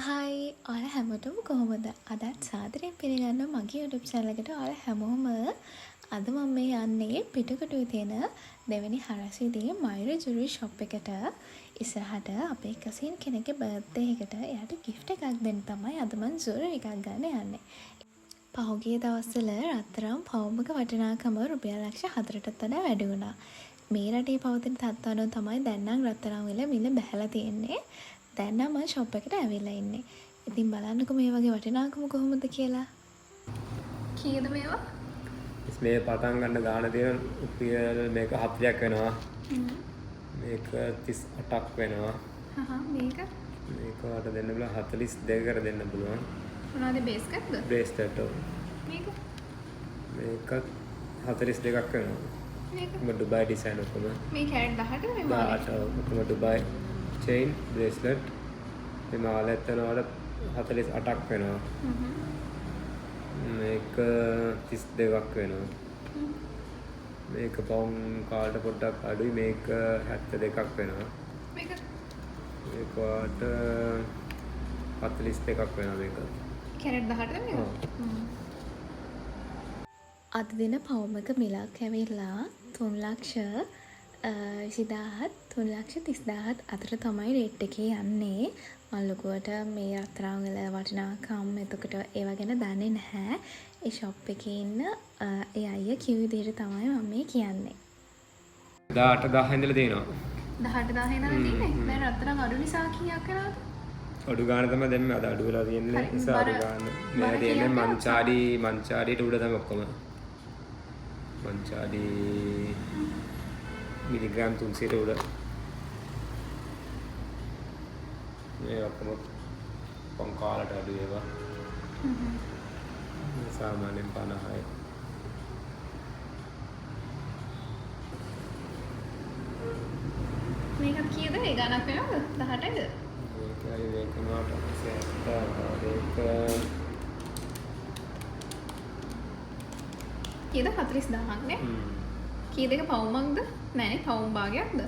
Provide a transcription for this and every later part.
හයි ඔයාලා හැමෝටම කොහොමද? අදත් සාදරයෙන් පිළිගන්නවා මගේ YouTube channel එකට ඔයාලා හැමෝම. අද මම මේ යන්නේ පිටකොටුවේ තියෙන දෙවෙනි හරස් විදියේ මයුර ජුවලරි shop එකට. ඉස්සරහට අපේ කසින් කෙනෙක්ගේ birthday එකට එයාට gift එකක් දෙන්න තමයි අද මම ජුවලරි එකක් ගන්න යන්නේ. පහුගිය දවස්වල රත්තරන් පවුමක වටිනාකම රුපියල් ලක්ෂ 4ටත් වඩා වැඩි වුණා. මේ රටේ පවතින තත්ත්ව අනුව තමයි දැන් නම් රත්තරන් වල මිල බැහැලා තියෙන්නේ. දැන් නම් මම ෂොප් එකට ඇවිල්ලා ඉන්නේ. ඉතින් බලන්නකෝ මේ වගේ වටිනාකම කොහොමද කියලා. කීයද මේවා? මේ පටන් ගන්න ගාන තියෙන රුපියල් මේක 40ක් වෙනවා. මේක 38ක් වෙනවා. මේක මේකට දෙන්න බල 42කට දෙන්න පුළුවන්. මොනවද බේස් එකක්ද? බ්‍රේස්ලට්. මේක 42ක් වෙනවා. මේක ඩුබයි ඩිසයින් ඔක්කොම. මේ කැරට් 18ද මේ මාලේ? ඔක්කොම ඩුබයි චේන් බ්‍රේස්ලට්. මේ මාලෙත් වෙනවට 48ක් වෙනවා. මේක 32ක් වෙනවා. මේක පවුම් කාලට පොඩ්ඩක් අඩුයි. මේක 72ක් වෙනවා. මේකට 42ක් වෙනවා මේක. කැරට් 18ද මේක? අද දින පවුමක මිලක් ඇවිල්ලා 3,20,000 අතර තමයි රේට් එකේ යන්නේ. මම ලොකුවට මේ රත්තරන් වල වටිනාකම් එතකොට ඒවා ගැන දන්නේ නැහැ. ඒ ෂොප් එකේ ඉන්න ඒ අයියා කිව් විදිහට තමයි මම මේ කියන්නේ. 18,000 ඉඳලා තියෙනවා. 18,000 ඉඳලා තියෙන්නේ. දැන් රත්තරන් අඩු නිසා කීයක් කරාද? අඩු ගාන තමයි දැන් අද අඩු වෙලා තියෙන්නේ. නිසා අඩු ගාන. මේ තියෙන්නේ මංචාඩියට උඩ තමයි ඔක්කොම. මංචාඩි මිලිග්‍රෑම් 300ට උඩ. මේ ඔක්කොම පොන් කාලට අඩු ඒවා. සාමාන්‍යයෙන් 50යි. මේක කීයද? ඒ ගණක් වෙනවද? 18ද? මේකයි මේකනට ඒක කීයද? 40,000ක් නේ? කී දෙක පවුමක්ද? නෑනේ පවුම් භාගයක්ද?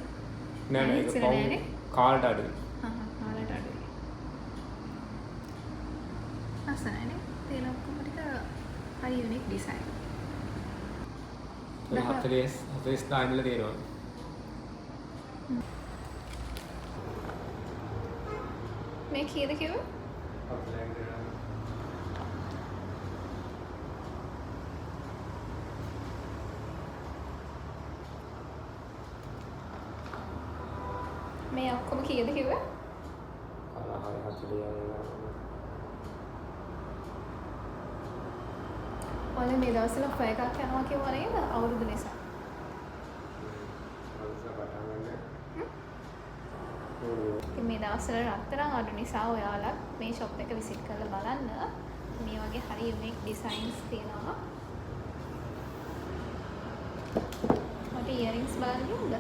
නෑ ඒක පවුම් කාලට අඩුයි. කාලට අඩුයි. අසනනේ තේල ඔක්කොම ටික හරි යුනික් ඩිසයින්. 40,000 ඉඳලා තියෙනවා. මේ කීයද කිව්වේ? මේ ඔක්කොම කීයද කිව්වේ? 40. ඔයාලා මේ දවස්වල ෆය එකක් යනවා කියවෝ නේද? අවුරුදු නිසා. මේ දවස්වල රත්තරන් අඩු නිසා ඔයාලා මේ ෂොප් එක විසිට් කරලා බලන්න. මේ වගේ හරි යුනික් ඩිසයින්ස් තියෙනවා. මට ඉයරින්ග්ස් බලන්න ඕනද?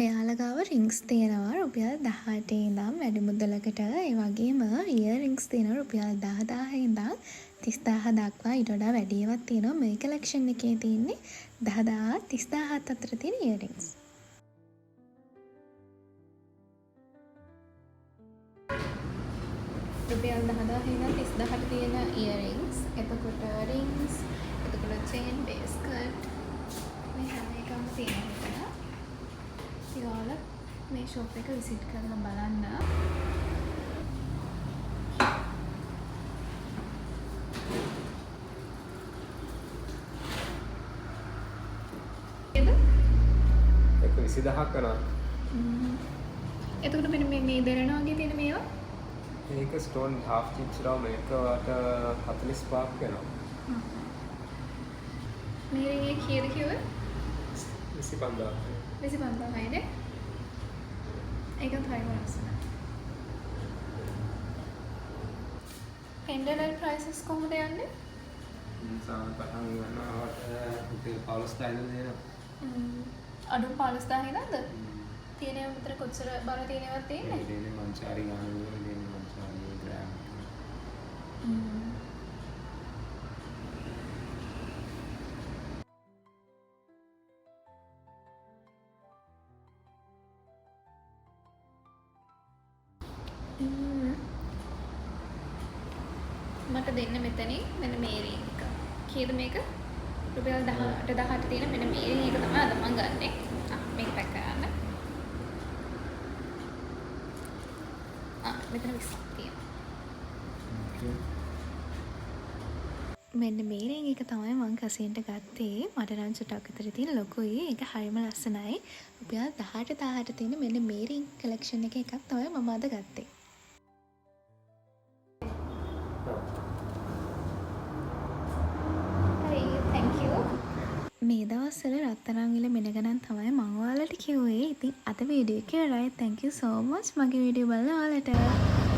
මෙයාලා ගාව රින්ග්ස් තියෙනවා රුපියල් 18 ඉඳන් වැඩි මුදලකට. ඒ වගේම ඉයරින්ග්ස් තියෙනවා රුපියල් 10,000 ඉඳන් 30,000 දක්වා ඊට වඩා වැඩි ඒවාත් තියෙනවා. මේ කලෙක්ෂන් එකේ තියෙන්නේ 10,000 30,000 අතර තියෙන ඉයරින්ග්ස්. රුපියල් 10,000 ඉඳන් 30,000ට තියෙන ඉයරින්ග්ස්. එතකොට රින්ග්ස්, එතකොට චේන්, බේස් කට් මේ හැම එකම තියෙනවා. ඔයාලා මේ ෂොප් එක විසිට් කරලා බලන්න. ඒක 20,000ක් කරනවා. එතකොට මෙන්න මේ දෙරණාගේ තියෙන මේවා මේක ස්ටෝන් half stitch රව මේකට 45ක් වෙනවා. මේ රින්ගේ කීයද කිව්වේ? 25,000. 25,000යි නේ? ඒකත් හරි වරසන. පෙන්ඩලර් ප්‍රයිසස් කොහොමද යන්නේ? සාමාන්‍ය පටන් ගන්නවට රුපියල් 15000 දෙනවා. අඩු 15000 නේද? තියෙනව විතර කොච්චර බර තියෙනවද තියෙන්නේ? මේ දෙන්නේ මංචාරි ගාන වල දෙන්නේ මංචාරි ග්‍රෑම්. මට දෙන්න මෙතනින් මෙන්න මේ ring එක. කීයද මේක? රුපියල් 18 තියෙන මෙන්න මේ ring එක තමයි අද මම ගන්නෙ. මේක පැක් කරන්න. මෙතන 20ක් තියෙනවා. මෙන්න මේ ring එක තමයි මම කසින්ට ගත්තේ. මට නම් චුට්ටක් විතර තියෙන ලොකුයි. ඒක හරිම ලස්සනයි. රුපියල් 18 තියෙන මෙන්න මේ ring collection එකක් තමයි මම අද ගත්තේ. මේ දවස්වල රත්තරන් විල මෙන ගණන් තමයි මම ඔයාලට කිව්වේ. ඉතින් අද වීඩියෝ එක ඉවරයි. Thank you so much මගේ වීඩියෝ බලන ඔයාලට.